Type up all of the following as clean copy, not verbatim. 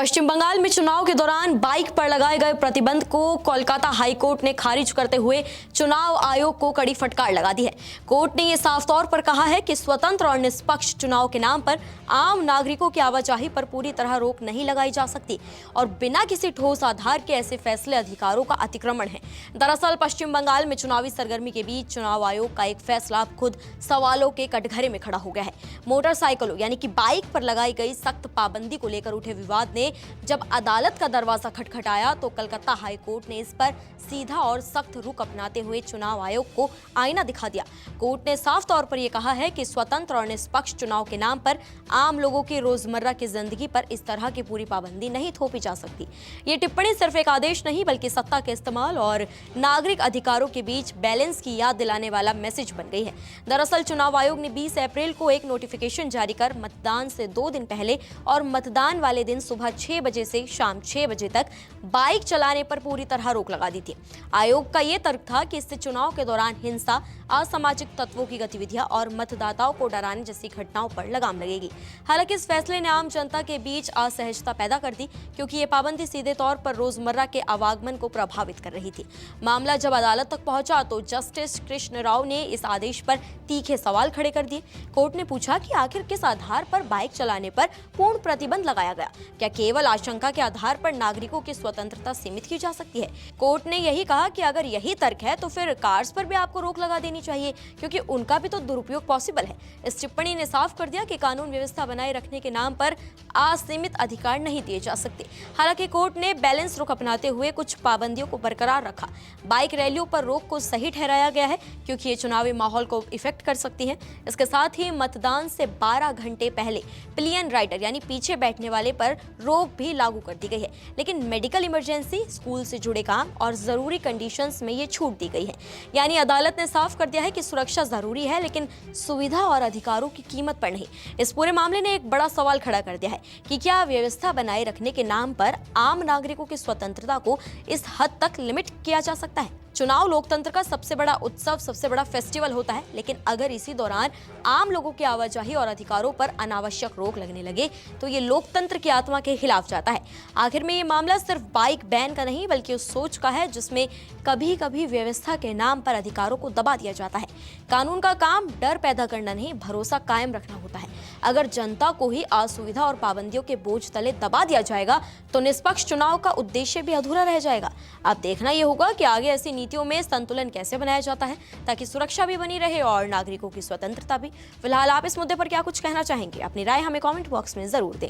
पश्चिम बंगाल में चुनाव के दौरान बाइक पर लगाए गए प्रतिबंध को कोलकाता हाई कोर्ट ने खारिज करते हुए चुनाव आयोग को कड़ी फटकार लगा दी है। कोर्ट ने यह साफ तौर पर कहा है कि स्वतंत्र और निष्पक्ष चुनाव के नाम पर आम नागरिकों की आवाजाही पर पूरी तरह रोक नहीं लगाई जा सकती और बिना किसी ठोस आधार के ऐसे फैसले अधिकारों का अतिक्रमण है। दरअसल पश्चिम बंगाल में चुनावी सरगर्मी के बीच चुनाव आयोग का एक फैसला खुद सवालों के कटघरे में खड़ा हो गया है। मोटरसाइकिलों यानी कि बाइक पर लगाई गई सख्त पाबंदी को लेकर उठे विवाद ने जब अदालत का दरवाजा खटखटाया तो कलकत्ता हाई कोर्ट ने इस पर सीधा और सख्त रुख अपनाते हुए चुनाव आयोग को आईना दिखा दिया। कोर्ट ने साफ तौर पर यह कहा है कि स्वतंत्र और निष्पक्ष चुनाव के नाम पर आम लोगों की रोजमर्रा की जिंदगी पर इस तरह की पूरी पाबंदी नहीं थोपी जा सकती। ये टिप्पणी सिर्फ एक आदेश नहीं बल्कि सत्ता के इस्तेमाल और नागरिक अधिकारों के बीच बैलेंस की याद दिलाने वाला मैसेज बन गई है। दरअसल चुनाव आयोग ने 20 अप्रैल को एक नोटिफिकेशन जारी कर मतदान से 2 दिन पहले और मतदान वाले दिन सुबह 6 बजे से शाम 6 बजे तक बाइक चलाने पर पूरी तरह रोक लगा दी थी। आयोग का यह तर्क था कि इससे चुनाव के दौरान हिंसा, असामाजिक तत्वों की गतिविधियां और मतदाताओं को डराने जैसी घटनाओं पर लगाम लगेगी। हालांकि इस फैसले ने आम जनता के बीच असहजता पैदा कर दी क्योंकि ये पाबंदी सीधे तौर पर रोजमर्रा के आवागमन को प्रभावित कर रही थी। मामला जब अदालत तक पहुंचा तो जस्टिस कृष्ण राव ने इस आदेश पर तीखे सवाल खड़े कर दिए। कोर्ट ने पूछा कि आखिर किस आधार पर बाइक चलाने पर पूर्ण प्रतिबंध लगाया गया? क्या केवल आशंका के आधार पर नागरिकों की स्वतंत्रता सीमित की जा सकती है? कोर्ट ने यही कहा कि अगर यही तर्क है तो फिर कार्स पर भी आपको रोक लगा देनी चाहिए क्योंकि उनका भी तो दुरुपयोग पॉसिबल है। इस टिप्पणी ने साफ कर दिया कि कानून व्यवस्था बनाए रखने के नाम पर असीमित अधिकार नहीं दिए जा सकते। हालांकि कोर्ट ने बैलेंस रुख अपनाते हुए कुछ पाबंदियों को बरकरार रखा। बाइक रैलियों पर रोक को सही ठहराया गया है क्योंकि ये चुनावी माहौल को इफेक्ट कर सकती है। इसके साथ ही मतदान से 12 घंटे पहले पिलियन राइडर यानी पीछे बैठने वाले पर रोक भी लागू कर दी गई है, लेकिन मेडिकल इमरजेंसी, स्कूल से जुड़े काम और जरूरी कंडीशंस में ये छूट दी गई है। यानी अदालत ने साफ कर दिया है कि सुरक्षा जरूरी है लेकिन सुविधा और अधिकारों की कीमत पर नहीं। इस पूरे मामले ने एक बड़ा सवाल खड़ा कर दिया है कि क्या व्यवस्था बनाए रखने के नाम पर आम नागरिकों की स्वतंत्रता को इस हद तक लिमिट किया जा सकता है? चुनाव लोकतंत्र का सबसे बड़ा उत्सव, सबसे बड़ा फेस्टिवल होता है, लेकिन अगर इसी दौरान आम लोगों की आवाजाही और अधिकारों पर अनावश्यक रोक लगने लगे तो ये लोकतंत्र की आत्मा के खिलाफ जाता है। आखिर में ये मामला सिर्फ बाइक बैन का नहीं बल्कि उस सोच का है जिसमें कभी कभी व्यवस्था के नाम पर अधिकारों को दबा दिया जाता है। कानून का काम डर पैदा करना नहीं, भरोसा कायम रखना होता है। अगर जनता को ही असुविधा और पाबंदियों के बोझ तले दबा दिया जाएगा तो निष्पक्ष चुनाव का उद्देश्य भी अधूरा रह जाएगा। अब देखना यह होगा कि आगे ऐसी नीतियों में संतुलन कैसे बनाया जाता है ताकि सुरक्षा भी बनी रहे और नागरिकों की स्वतंत्रता भी। फिलहाल आप इस मुद्दे पर क्या कुछ कहना चाहेंगे? अपनी राय हमें कमेंट बॉक्स में जरूर दें।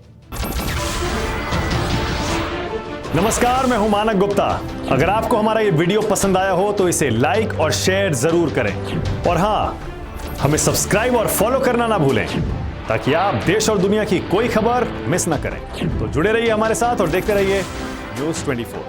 नमस्कार, मैं हूं मानक गुप्ता। अगर आपको हमारा ये वीडियो पसंद आया हो तो इसे लाइक और शेयर जरूर करें और हाँ, हमें सब्सक्राइब और फॉलो करना ना भूलें ताकि आप देश और दुनिया की कोई खबर मिस ना करें। तो जुड़े रहिए हमारे साथ और देखते रहिए न्यूज़ 24।